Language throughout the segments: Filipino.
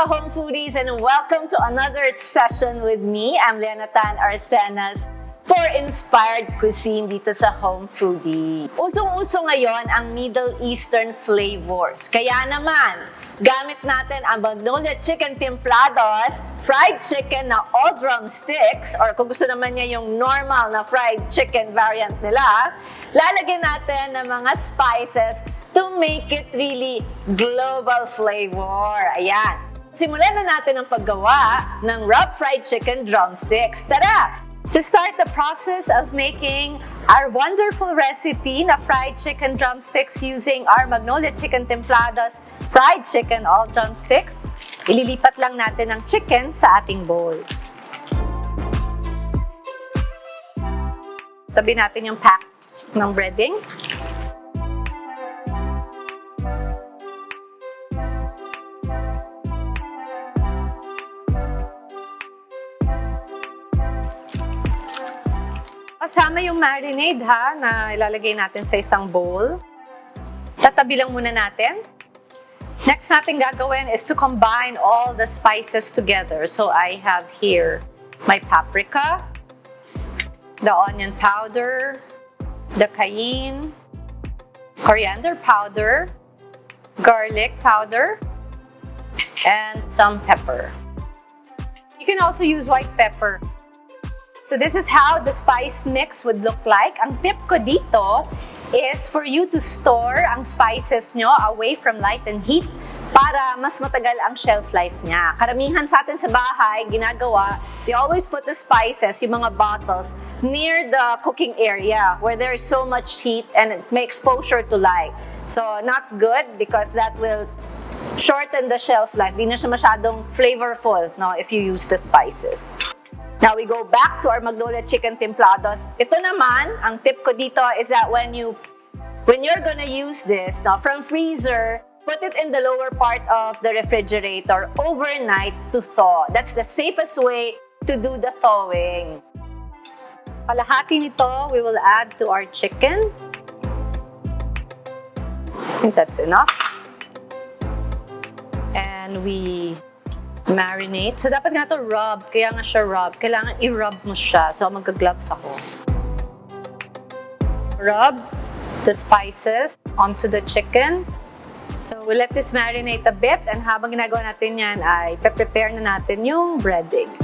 ka-home foodies, and welcome to another session with me. I'm Leonatan Arsenas for Inspired Cuisine dito sa Home Foodie. Usong-uso ngayon ang Middle Eastern flavors. Kaya naman, gamit natin ang Magnolia Chicken Timplados, fried chicken na all drumsticks, or kung gusto naman niya yung normal na fried chicken variant nila, lalagyan natin ng mga spices to make it really global flavor. Ayan. Simulan na natin ang paggawa ng rub fried chicken drumsticks. Tara! To start the process of making our wonderful recipe na fried chicken drumsticks using our Magnolia Chicken Timplados fried chicken all drumsticks, ililipat lang natin ang chicken sa ating bowl. Tabi natin yung pack ng breading. Kasama yung marinade na ilalagay natin sa isang bowl. Tatabi lang muna natin. Next natin gagawin is to combine all the spices together. So I have here my paprika, the onion powder, the cayenne, coriander powder, garlic powder, and some pepper. You can also use white pepper. So this is how the spice mix would look like. Ang tip ko dito is for you to store ang spices nyo away from light and heat para mas matagal ang shelf life niya. Karamihan sa atin sa bahay, ginagawa, they always put the spices, yung mga bottles, near the cooking area where there is so much heat and it may exposure to light. So not good because that will shorten the shelf life. Di na siya masyadong flavorful, no, if you use the spices. Now, we go back to our Magnolia Chicken Timplados. Ito naman, ang tip ko dito is that when you're gonna use this, now, from freezer, put it in the lower part of the refrigerator overnight to thaw. That's the safest way to do the thawing. Kalahati nito, we will add to our chicken. I think that's enough. And we marinate. So, dapat nga ito rub. Kaya nga siya rub. Kailangan i-rub mo siya. So, magka-gloves ako. Rub the spices onto the chicken. So, we'll let this marinate a bit. And habang ginagawa natin yan, ay prepare na natin yung breading.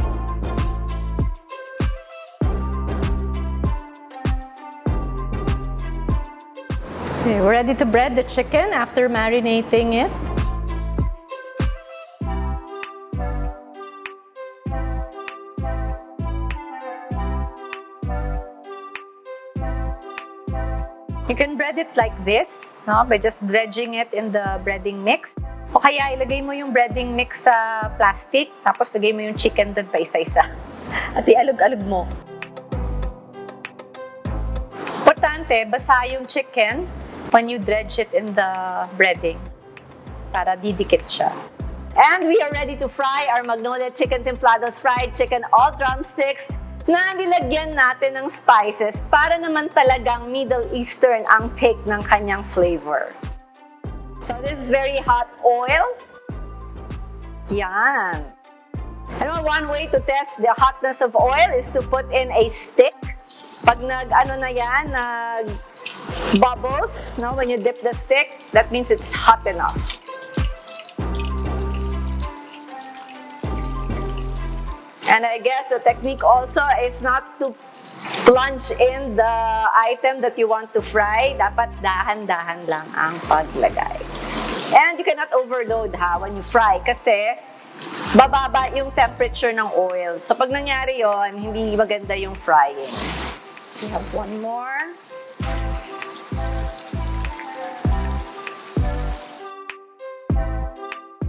Okay, we're ready to bread the chicken after marinating it. You can bread it like this, no? By just dredging it in the breading mix. O kaya ilagay mo yung breading mix sa plastic, tapos lagay mo yung chicken doon pa isa-isa. At ialog-alog mo. Importante, basa yung chicken when you dredge it in the breading para didikit siya. And we are ready to fry our Magnolia Chicken Timplados fried chicken all drumsticks na nilagyan natin ng spices para naman talagang Middle Eastern ang take ng kanyang flavor. So this is very hot oil. Yan. Ano, one way to test the hotness of oil is to put in a stick. Pag bubbles, no, when you dip the stick, that means it's hot enough. And I guess the technique also is not to plunge in the item that you want to fry. Dapat dahan-dahan lang ang paglagay. And you cannot overload when you fry kasi bababa yung temperature ng oil. So pag nangyari yon, hindi maganda yung frying. We have one more.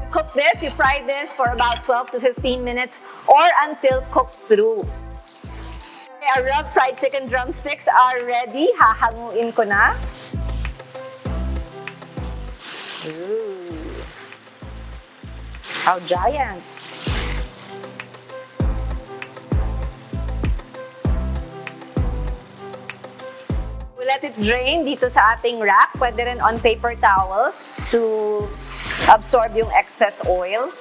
Cook this, you fry this for about 12 to 15 minutes or until cooked through. Okay, our rub fried chicken drumsticks are ready. Hahanguin ko na. Ooh. How giant! let it drain dito sa ating rack. Pwede rin on paper towels to absorb yung excess oil.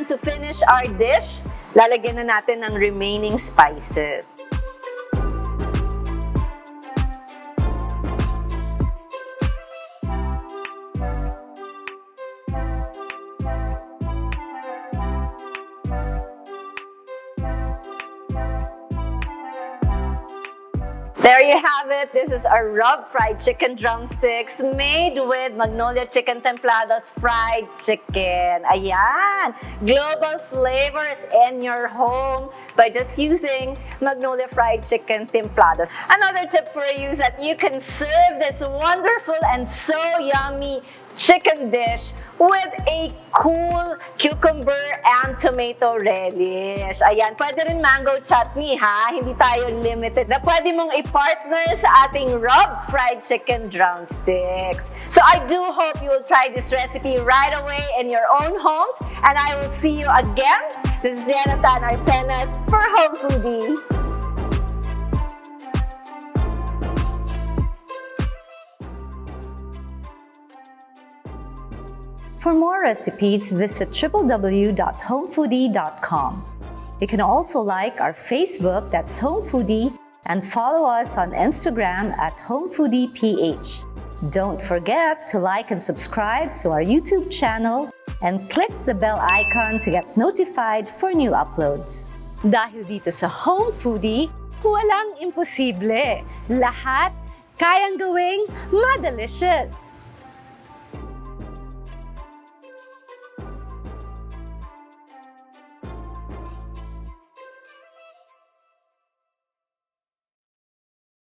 time to finish our dish, lalagyan na natin ng remaining spices. There you have it. This is our rub fried chicken drumsticks made with Magnolia Chicken Timplados fried chicken. Ayan! Global flavors in your home by just using Magnolia fried chicken timplados. Another tip for you is that you can serve this wonderful and so yummy chicken dish with a cool cucumber and tomato relish. Ayan, pwede rin mango chutney ha, hindi tayo limited na pwede mong i-partner sa ating rub fried chicken drumsticks. So I do hope you will try this recipe right away in your own homes, and I will see you again. This is Yanatan Arsenas for Home Foodie. For more recipes, visit www.homefoodie.com. You can also like our Facebook, that's Home Foodie, and follow us on Instagram at HomeFoodiePH. Don't forget to like and subscribe to our YouTube channel and click the bell icon to get notified for new uploads. Dahil dito sa Home Foodie, walang imposible. Lahat kayang gawing madelicious.